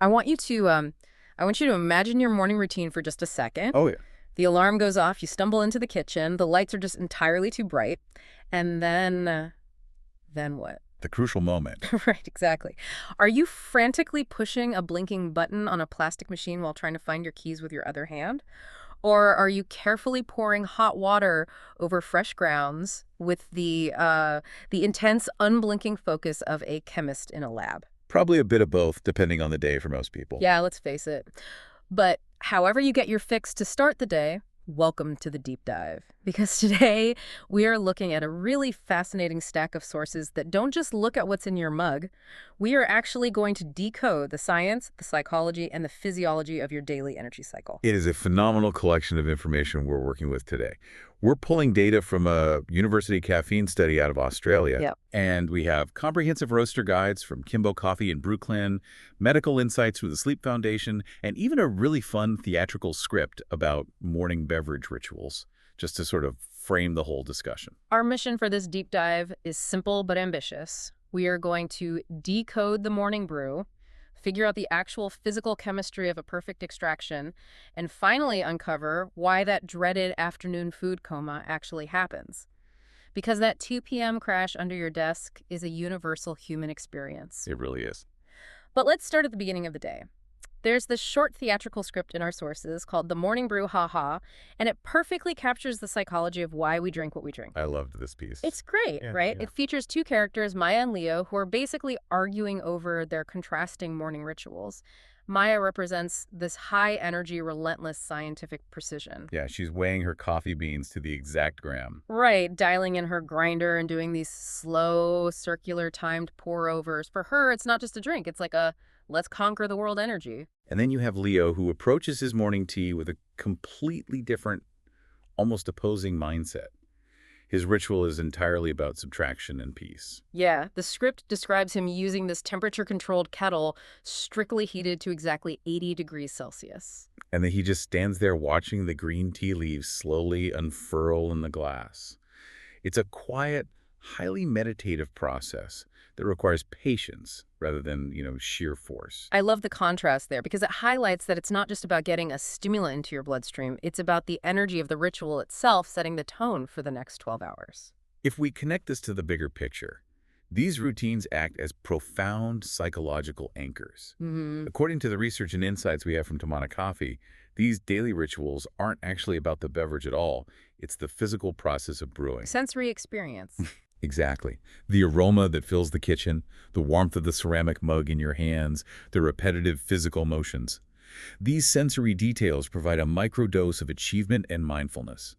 I want you to imagine your morning routine for just a second. Oh, yeah. The alarm goes off, you stumble into the kitchen, the lights are just entirely too bright, and then what? The crucial moment. Right, exactly. Are you frantically pushing a blinking button on a plastic machine while trying to find your keys with your other hand? Or are you carefully pouring hot water over fresh grounds with the intense, unblinking focus of a chemist in a lab? Probably a bit of both, depending on the day for most people. Yeah, let's face it. But however you get your fix to start the day, welcome to the deep dive. Because today we are looking at a really fascinating stack of sources that don't just look at what's in your mug. We are actually going to decode the science, the psychology, and the physiology of your daily energy cycle. It is a phenomenal collection of information we're working with today. We're pulling data from a university caffeine study out of Australia. Yep. And we have comprehensive roaster guides from Kimbo Coffee and Brooklyn, medical insights from the Sleep Foundation, and even a really fun theatrical script about morning beverage rituals, just to sort of frame the whole discussion. Our mission for this deep dive is simple but ambitious. We are going to decode the morning brew, figure out the actual physical chemistry of a perfect extraction, and finally uncover why that dreaded afternoon food coma actually happens. Because that 2 p.m. crash under your desk is a universal human experience. It really is. But let's start at the beginning of the day. There's this short theatrical script in our sources called the Morning Brew-Ha-Ha, and it perfectly captures the psychology of why we drink what we drink. I loved this piece. It's great, right? Yeah. It features two characters, Maya and Leo, who are basically arguing over their contrasting morning rituals. Maya represents this high-energy, relentless scientific precision. Yeah, she's weighing her coffee beans to the exact gram. Right, dialing in her grinder and doing these slow, circular timed pour-overs. For her, it's not just a drink. It's like a let's conquer the world energy. And then you have Leo, who approaches his morning tea with a completely different, almost opposing mindset. His ritual is entirely about subtraction and peace. Yeah, the script describes him using this temperature-controlled kettle strictly heated to exactly 80 degrees Celsius. And then he just stands there watching the green tea leaves slowly unfurl in the glass. It's a quiet, highly meditative process that requires patience rather than, sheer force. I love the contrast there because it highlights that it's not just about getting a stimulant into your bloodstream. It's about the energy of the ritual itself setting the tone for the next 12 hours. If we connect this to the bigger picture, these routines act as profound psychological anchors. According to the research and insights we have from Tamana Coffee, these daily rituals aren't actually about the beverage at all. It's the physical process of brewing. Sensory experience. Exactly. The aroma that fills the kitchen, the warmth of the ceramic mug in your hands, the repetitive physical motions. These sensory details provide a microdose of achievement and mindfulness.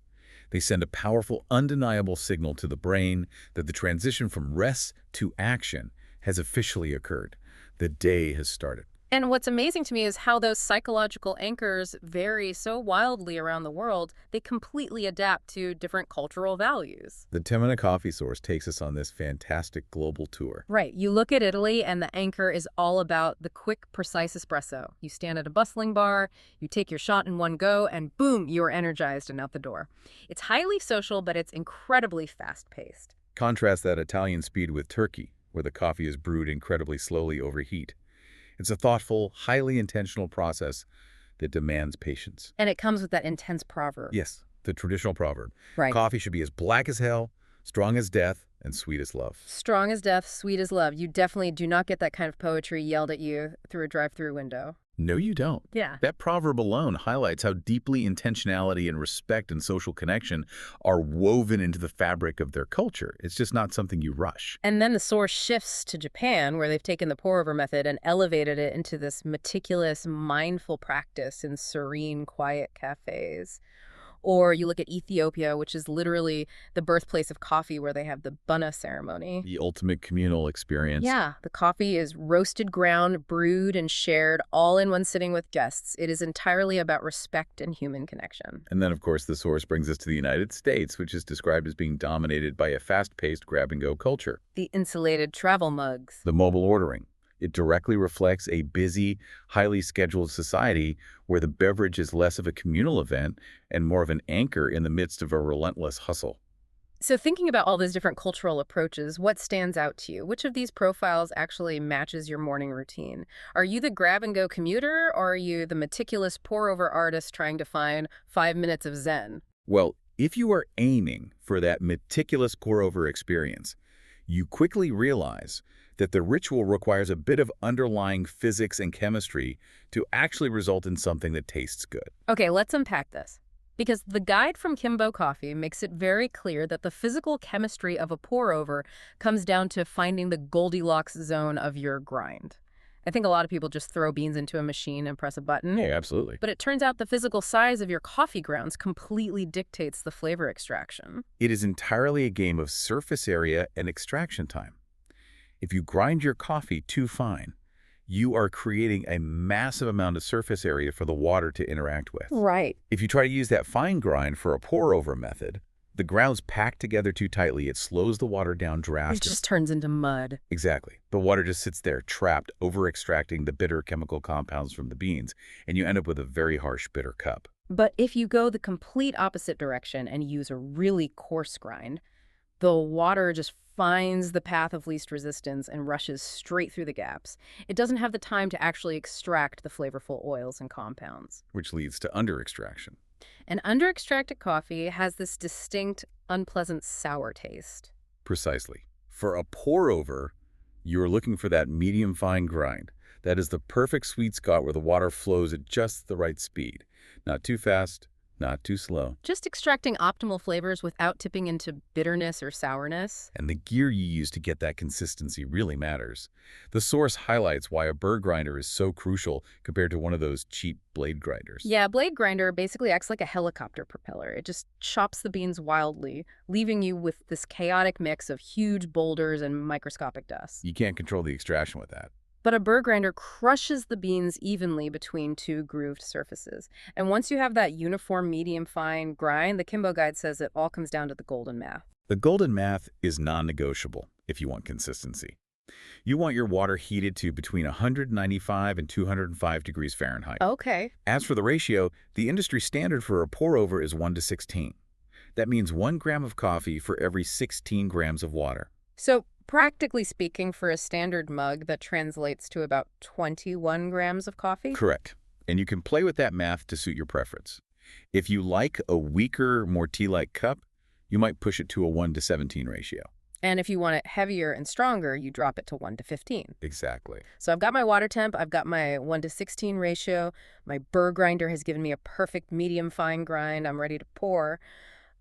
They send a powerful, undeniable signal to the brain that the transition from rest to action has officially occurred. The day has started. And what's amazing to me is how those psychological anchors vary so wildly around the world. They completely adapt to different cultural values. The Tamana Coffee Source takes us on this fantastic global tour. Right. You look at Italy and the anchor is all about the quick, precise espresso. You stand at a bustling bar, you take your shot in one go, and boom, you're energized and out the door. It's highly social, but it's incredibly fast-paced. Contrast that Italian speed with Turkey, where the coffee is brewed incredibly slowly over heat. It's a thoughtful, highly intentional process that demands patience. And it comes with that intense proverb. Yes, the traditional proverb. Right. Coffee should be as black as hell, strong as death, and sweet as love. Strong as death, sweet as love. You definitely do not get that kind of poetry yelled at you through a drive-through window. No, you don't. Yeah. That proverb alone highlights how deeply intentionality and respect and social connection are woven into the fabric of their culture. It's just not something you rush. And then the source shifts to Japan, where they've taken the pour-over method and elevated it into this meticulous, mindful practice in serene, quiet cafes. Or you look at Ethiopia, which is literally the birthplace of coffee, where they have the bunna ceremony. The ultimate communal experience. Yeah, the coffee is roasted, ground, brewed, and shared all in one sitting with guests. It is entirely about respect and human connection. And then, of course, the source brings us to the United States, which is described as being dominated by a fast-paced grab-and-go culture. The insulated travel mugs. The mobile ordering. It directly reflects a busy, highly scheduled society where the beverage is less of a communal event and more of an anchor in the midst of a relentless hustle. So thinking about all these different cultural approaches, what stands out to you? Which of these profiles actually matches your morning routine? Are you the grab-and-go commuter, or are you the meticulous pour-over artist trying to find 5 minutes of zen? Well, if you are aiming for that meticulous pour-over experience, you quickly realize that the ritual requires a bit of underlying physics and chemistry to actually result in something that tastes good. Okay, let's unpack this. Because the guide from Kimbo Coffee makes it very clear that the physical chemistry of a pour-over comes down to finding the Goldilocks zone of your grind. I think a lot of people just throw beans into a machine and press a button. Yeah, absolutely. But it turns out the physical size of your coffee grounds completely dictates the flavor extraction. It is entirely a game of surface area and extraction time. If you grind your coffee too fine, you are creating a massive amount of surface area for the water to interact with. Right. If you try to use that fine grind for a pour-over method, the grounds pack together too tightly. It slows the water down It drastically. just turns into mud. Exactly. The water just sits there trapped, over-extracting the bitter chemical compounds from the beans, and you end up with a very harsh, bitter cup. But if you go the complete opposite direction and use a really coarse grind, the water just finds the path of least resistance and rushes straight through the gaps. It doesn't have the time to actually extract the flavorful oils and compounds. Which leads to under-extraction. And under-extracted coffee has this distinct, unpleasant sour taste. Precisely. For a pour-over, you are looking for that medium-fine grind. That is the perfect sweet spot where the water flows at just the right speed. Not too fast, not too slow. Just extracting optimal flavors without tipping into bitterness or sourness. And the gear you use to get that consistency really matters. The source highlights why a burr grinder is so crucial compared to one of those cheap blade grinders. Yeah, blade grinder basically acts like a helicopter propeller. It just chops the beans wildly, leaving you with this chaotic mix of huge boulders and microscopic dust. You can't control the extraction with that. But a burr grinder crushes the beans evenly between two grooved surfaces. And once you have that uniform medium-fine grind, the Kimbo Guide says it all comes down to the golden math. The golden math is non-negotiable if you want consistency. You want your water heated to between 195 and 205 degrees Fahrenheit. Okay. As for the ratio, the industry standard for a pour-over is 1:16. That means 1 gram of coffee for every 16 grams of water. So practically speaking, for a standard mug, that translates to about 21 grams of coffee? Correct. And you can play with that math to suit your preference. If you like a weaker, more tea-like cup, you might push it to a 1:17 ratio. And if you want it heavier and stronger, you drop it to 1:15. Exactly. So I've got my water temp, I've got my 1:16 ratio, my burr grinder has given me a perfect medium fine grind, I'm ready to pour.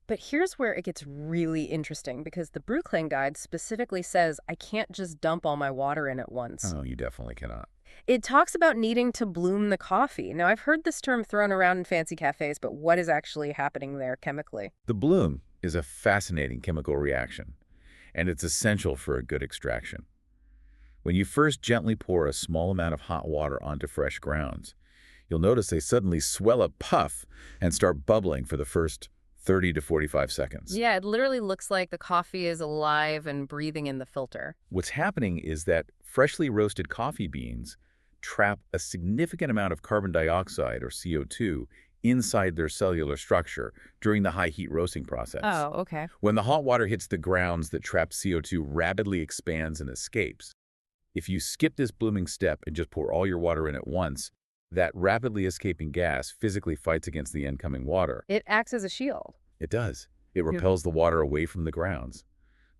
But here's where it gets really interesting, because the Brooklyn Guide specifically says I can't just dump all my water in at once. Oh, you definitely cannot. It talks about needing to bloom the coffee. Now, I've heard this term thrown around in fancy cafes, but what is actually happening there chemically? The bloom is a fascinating chemical reaction, and it's essential for a good extraction. When you first gently pour a small amount of hot water onto fresh grounds, you'll notice they suddenly swell up, puff, and start bubbling for the first 30 to 45 seconds. Yeah, it literally looks like the coffee is alive and breathing in the filter. What's happening is that freshly roasted coffee beans trap a significant amount of carbon dioxide, or CO2, inside their cellular structure during the high heat roasting process. Oh, okay. When the hot water hits the grounds, that trapped CO2 rapidly expands and escapes. If you skip this blooming step and just pour all your water in at once, that rapidly escaping gas physically fights against the incoming water. It acts as a shield. It does. It repels the water away from the grounds.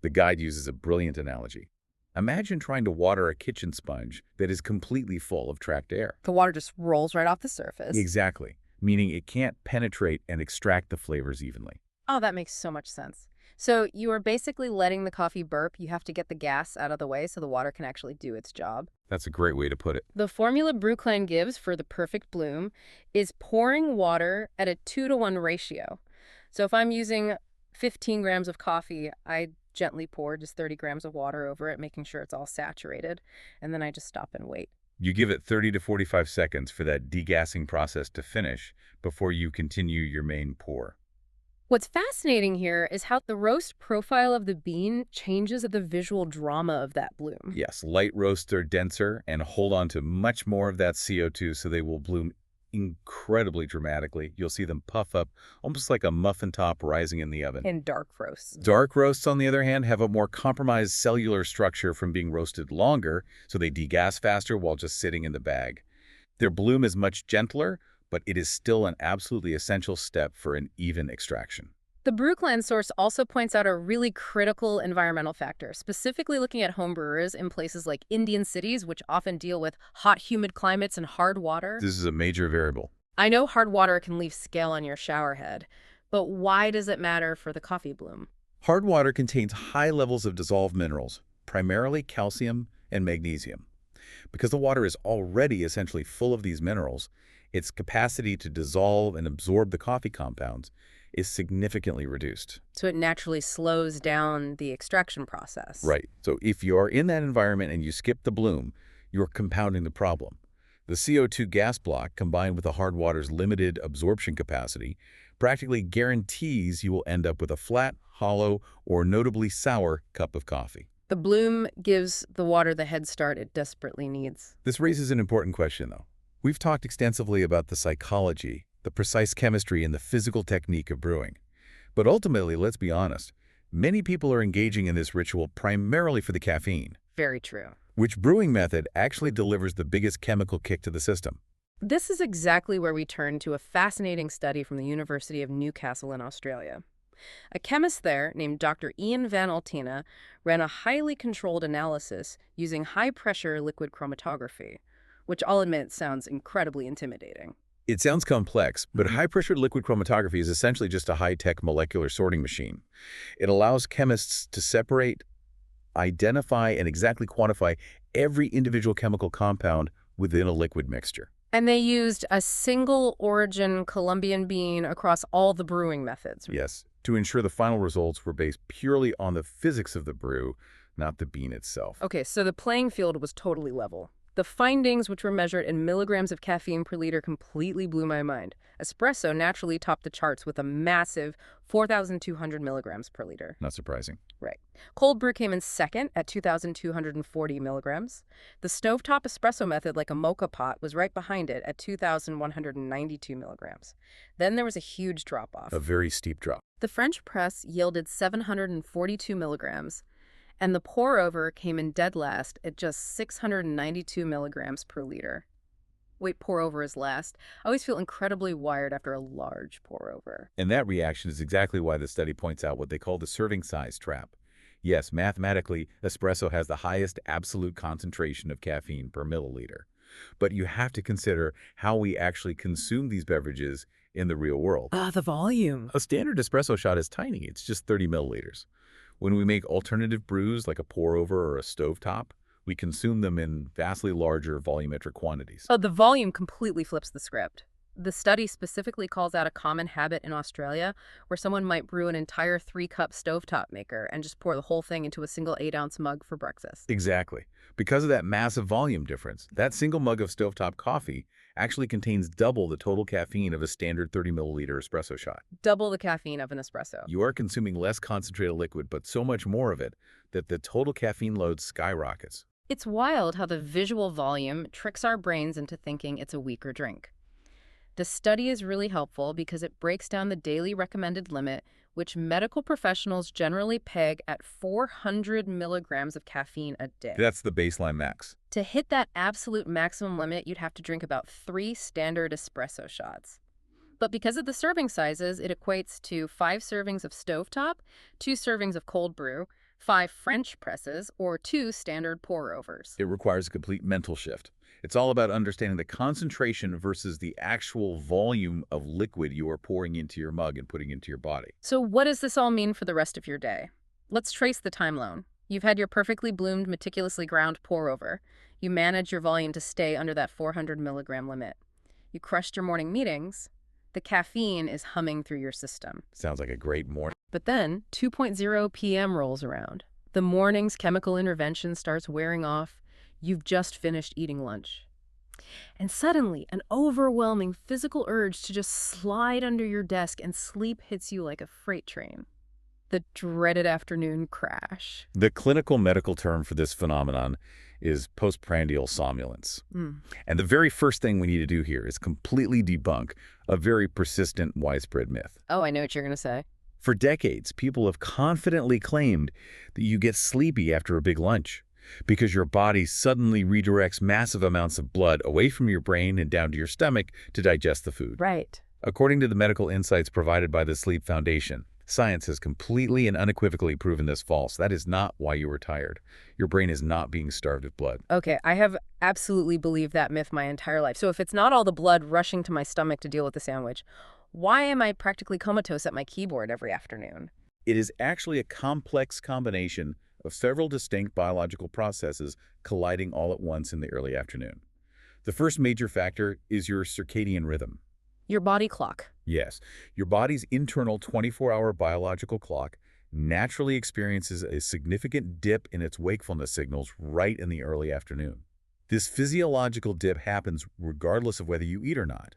The guide uses a brilliant analogy. Imagine trying to water a kitchen sponge that is completely full of trapped air. The water just rolls right off the surface. Exactly, meaning it can't penetrate and extract the flavors evenly. Oh, that makes so much sense. So you are basically letting the coffee burp. You have to get the gas out of the way so the water can actually do its job. That's a great way to put it. The formula Brooklyn gives for the perfect bloom is pouring water at a 2-to-1 ratio. So if I'm using 15 grams of coffee, I gently pour just 30 grams of water over it, making sure it's all saturated, and then I just stop and wait. You give it 30 to 45 seconds for that degassing process to finish before you continue your main pour. What's fascinating here is how the roast profile of the bean changes the visual drama of that bloom. Yes, light roasts are denser and hold on to much more of that CO2, so they will bloom incredibly dramatically. You'll see them puff up, almost like a muffin top rising in the oven. And dark roasts. Dark roasts, on the other hand, have a more compromised cellular structure from being roasted longer, so they degas faster while just sitting in the bag. Their bloom is much gentler, but it is still an absolutely essential step for an even extraction. The BrewClan source also points out a really critical environmental factor, specifically looking at home brewers in places like Indian cities, which often deal with hot, humid climates and hard water. This is a major variable. I know hard water can leave scale on your shower head, but why does it matter for the coffee bloom? Hard water contains high levels of dissolved minerals, primarily calcium and magnesium. Because the water is already essentially full of these minerals, its capacity to dissolve and absorb the coffee compounds is significantly reduced. So it naturally slows down the extraction process. Right. So if you're in that environment and you skip the bloom, you're compounding the problem. The CO2 gas block, combined with the hard water's limited absorption capacity, practically guarantees you will end up with a flat, hollow, or notably sour cup of coffee. The bloom gives the water the head start it desperately needs. This raises an important question, though. We've talked extensively about the psychology, the precise chemistry, and the physical technique of brewing. But ultimately, let's be honest, many people are engaging in this ritual primarily for the caffeine. Very true. Which brewing method actually delivers the biggest chemical kick to the system? This is exactly where we turn to a fascinating study from the University of Newcastle in Australia. A chemist there named Dr. Ian Van Altena ran a highly controlled analysis using high-pressure liquid chromatography, which I'll admit sounds incredibly intimidating. It sounds complex, but high-pressure liquid chromatography is essentially just a high-tech molecular sorting machine. It allows chemists to separate, identify, and exactly quantify every individual chemical compound within a liquid mixture. And they used a single-origin Colombian bean across all the brewing methods. Yes, to ensure the final results were based purely on the physics of the brew, not the bean itself. Okay, so the playing field was totally level. The findings, which were measured in milligrams of caffeine per liter, completely blew my mind. Espresso naturally topped the charts with a massive 4,200 milligrams per liter. Not surprising. Right. Cold brew came in second at 2,240 milligrams. The stovetop espresso method, like a mocha pot, was right behind it at 2,192 milligrams. Then there was a huge drop-off. A very steep drop. The French press yielded 742 milligrams, and the pour-over came in dead last at just 692 milligrams per liter. Wait, pour-over is last. I always feel incredibly wired after a large pour-over. And that reaction is exactly why the study points out what they call the serving size trap. Yes, mathematically, espresso has the highest absolute concentration of caffeine per milliliter. But you have to consider how we actually consume these beverages in the real world. The volume. A standard espresso shot is tiny. It's just 30 milliliters. When we make alternative brews like a pour-over or a stovetop, we consume them in vastly larger volumetric quantities. Oh, the volume completely flips the script. The study specifically calls out a common habit in Australia where someone might brew an entire 3-cup stovetop maker and just pour the whole thing into a single 8-ounce mug for breakfast. Exactly. Because of that massive volume difference, that single mug of stovetop coffee actually contains double the total caffeine of a standard 30-milliliter espresso shot. Double the caffeine of an espresso. You are consuming less concentrated liquid, but so much more of it that the total caffeine load skyrockets. It's wild how the visual volume tricks our brains into thinking it's a weaker drink. The study is really helpful because it breaks down the daily recommended limit, which medical professionals generally peg at 400 milligrams of caffeine a day. That's the baseline max. To hit that absolute maximum limit, you'd have to drink about 3 standard espresso shots. But because of the serving sizes, it equates to 5 servings of stovetop, 2 servings of cold brew, 5 French presses, or 2 standard pour-overs. It requires a complete mental shift. It's all about understanding the concentration versus the actual volume of liquid you are pouring into your mug and putting into your body. So what does this all mean for the rest of your day? Let's trace the timeline. You've had your perfectly bloomed, meticulously ground pour-over. You manage your volume to stay under that 400 milligram limit. You crushed your morning meetings. The caffeine is humming through your system. Sounds like a great morning. But then 2:00 p.m. rolls around. The morning's chemical intervention starts wearing off. You've just finished eating lunch. And suddenly, an overwhelming physical urge to just slide under your desk and sleep hits you like a freight train. The dreaded afternoon crash. The clinical medical term for this phenomenon is postprandial somnolence. Mm. And the very first thing we need to do here is completely debunk a very persistent, widespread myth. Oh, I know what you're going to say. For decades, people have confidently claimed that you get sleepy after a big lunch because your body suddenly redirects massive amounts of blood away from your brain and down to your stomach to digest the food. Right. According to the medical insights provided by the Sleep Foundation, science has completely and unequivocally proven this false. That is not why you were tired. Your brain is not being starved of blood. Okay, I have absolutely believed that myth my entire life. So if it's not all the blood rushing to my stomach to deal with the sandwich, why am I practically comatose at my keyboard every afternoon? It is actually a complex combination of several distinct biological processes colliding all at once in the early afternoon. The first major factor is your circadian rhythm. Your body clock. Yes, your body's internal 24-hour biological clock naturally experiences a significant dip in its wakefulness signals right in the early afternoon. This physiological dip happens regardless of whether you eat or not,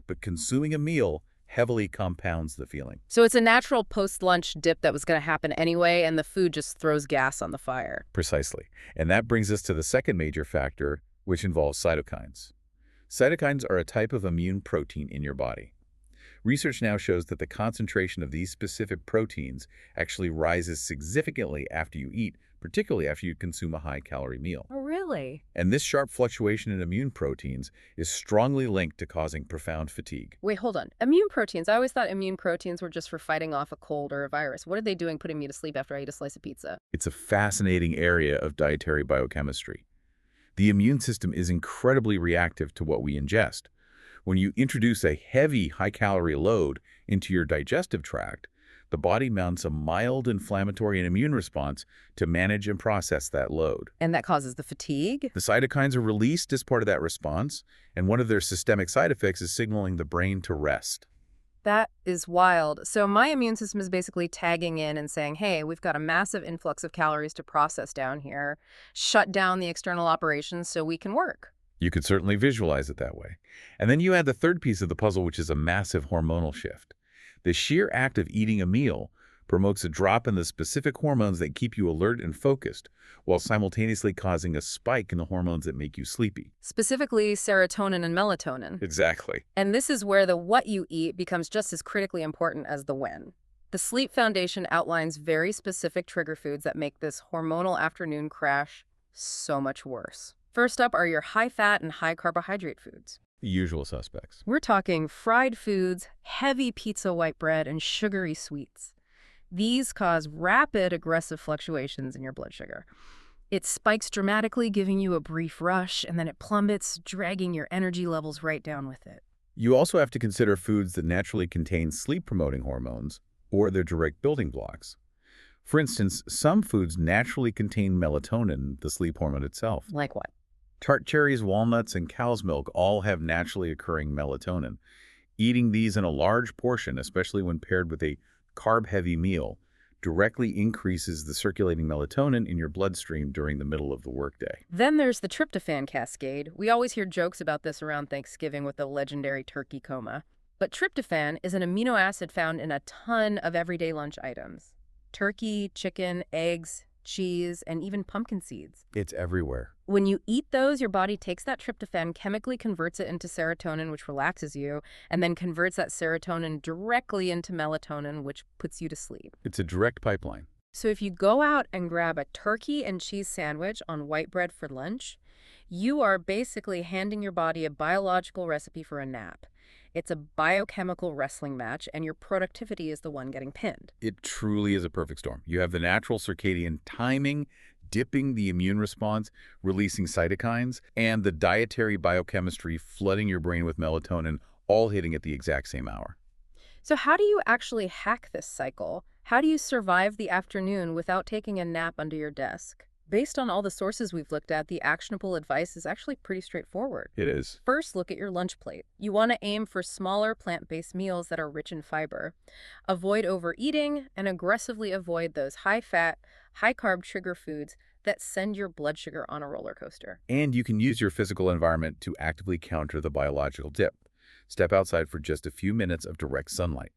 but consuming a meal heavily compounds the feeling. So it's a natural post-lunch dip that was going to happen anyway, and the food just throws gas on the fire. Precisely. And that brings us to the second major factor, which involves cytokines. Cytokines are a type of immune protein in your body. Research now shows that the concentration of these specific proteins actually rises significantly after you eat, particularly after you consume a high-calorie meal. Oh, really? And this sharp fluctuation in immune proteins is strongly linked to causing profound fatigue. Wait, hold on. Immune proteins. I always thought immune proteins were just for fighting off a cold or a virus. What are they doing putting me to sleep after I eat a slice of pizza? It's a fascinating area of dietary biochemistry. The immune system is incredibly reactive to what we ingest. When you introduce a heavy, high-calorie load into your digestive tract, the body mounts a mild inflammatory and immune response to manage and process that load. And that causes the fatigue? The cytokines are released as part of that response, and one of their systemic side effects is signaling the brain to rest. That is wild. So my immune system is basically tagging in and saying, hey, we've got a massive influx of calories to process down here. Shut down the external operations so we can work. You could certainly visualize it that way. And then you add the third piece of the puzzle, which is a massive hormonal shift. The sheer act of eating a meal promotes a drop in the specific hormones that keep you alert and focused, while simultaneously causing a spike in the hormones that make you sleepy. Specifically, serotonin and melatonin. Exactly. And this is where the what you eat becomes just as critically important as the when. The Sleep Foundation outlines very specific trigger foods that make this hormonal afternoon crash so much worse. First up are your high-fat and high-carbohydrate foods. The usual suspects. We're talking fried foods, heavy pizza white bread, and sugary sweets. These cause rapid, aggressive fluctuations in your blood sugar. It spikes dramatically, giving you a brief rush, and then it plummets, dragging your energy levels right down with it. You also have to consider foods that naturally contain sleep-promoting hormones or their direct building blocks. For instance, some foods naturally contain melatonin, the sleep hormone itself. Like what? Tart cherries, walnuts, and cow's milk all have naturally occurring melatonin. Eating these in a large portion, especially when paired with a carb-heavy meal, directly increases the circulating melatonin in your bloodstream during the middle of the workday. Then there's the tryptophan cascade. We always hear jokes about this around Thanksgiving with the legendary turkey coma. But tryptophan is an amino acid found in a ton of everyday lunch items. Turkey, chicken, eggs, cheese, and even pumpkin seeds. It's everywhere. When you eat those, your body takes that tryptophan, chemically converts it into serotonin, which relaxes you, and then converts that serotonin directly into melatonin, which puts you to sleep. It's a direct pipeline. So if you go out and grab a turkey and cheese sandwich on white bread for lunch, you are basically handing your body a biological recipe for a nap. It's a biochemical wrestling match, and your productivity is the one getting pinned. It truly is a perfect storm. You have the natural circadian timing, dipping the immune response, releasing cytokines, and the dietary biochemistry flooding your brain with melatonin, all hitting at the exact same hour. So how do you actually hack this cycle? How do you survive the afternoon without taking a nap under your desk? Based on all the sources we've looked at, the actionable advice is actually pretty straightforward. It is. First, look at your lunch plate. You want to aim for smaller plant-based meals that are rich in fiber. Avoid overeating and aggressively avoid those high-fat, high-carb trigger foods that send your blood sugar on a roller coaster. And you can use your physical environment to actively counter the biological dip. Step outside for just a few minutes of direct sunlight.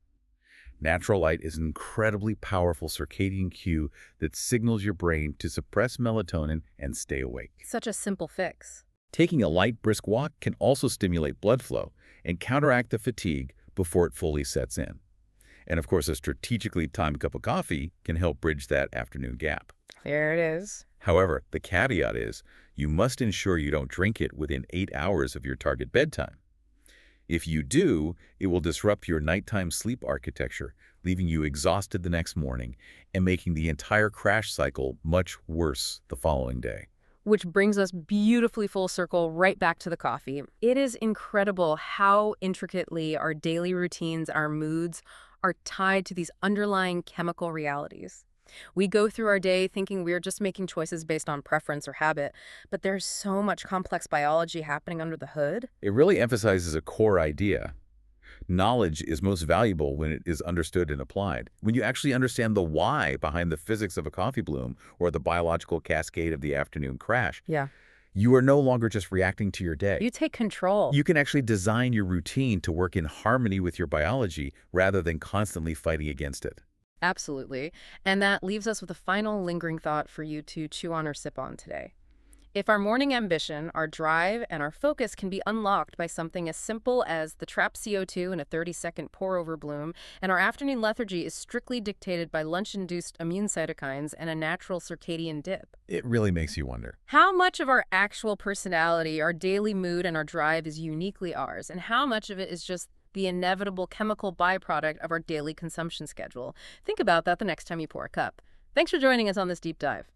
Natural light is an incredibly powerful circadian cue that signals your brain to suppress melatonin and stay awake. Such a simple fix. Taking a light, brisk walk can also stimulate blood flow and counteract the fatigue before it fully sets in. And of course, a strategically timed cup of coffee can help bridge that afternoon gap. There it is. However, the caveat is you must ensure you don't drink it within 8 hours of your target bedtime. If you do, it will disrupt your nighttime sleep architecture, leaving you exhausted the next morning and making the entire crash cycle much worse the following day. Which brings us beautifully full circle right back to the coffee. It is incredible how intricately our daily routines, our moods, are tied to these underlying chemical realities. We go through our day thinking we're just making choices based on preference or habit, but there's so much complex biology happening under the hood. It really emphasizes a core idea. Knowledge is most valuable when it is understood and applied. When you actually understand the why behind the physics of a coffee bloom or the biological cascade of the afternoon crash, Yeah. you are no longer just reacting to your day. You take control. You can actually design your routine to work in harmony with your biology rather than constantly fighting against it. Absolutely. And that leaves us with a final lingering thought for you to chew on or sip on today. If our morning ambition, our drive, and our focus can be unlocked by something as simple as the trapped CO2 in a 30-second pour-over bloom, and our afternoon lethargy is strictly dictated by lunch-induced immune cytokines and a natural circadian dip, It really makes you wonder. how much of our actual personality, our daily mood, and our drive is uniquely ours, and how much of it is just the inevitable chemical byproduct of our daily consumption schedule? Think about that the next time you pour a cup. Thanks for joining us on this deep dive.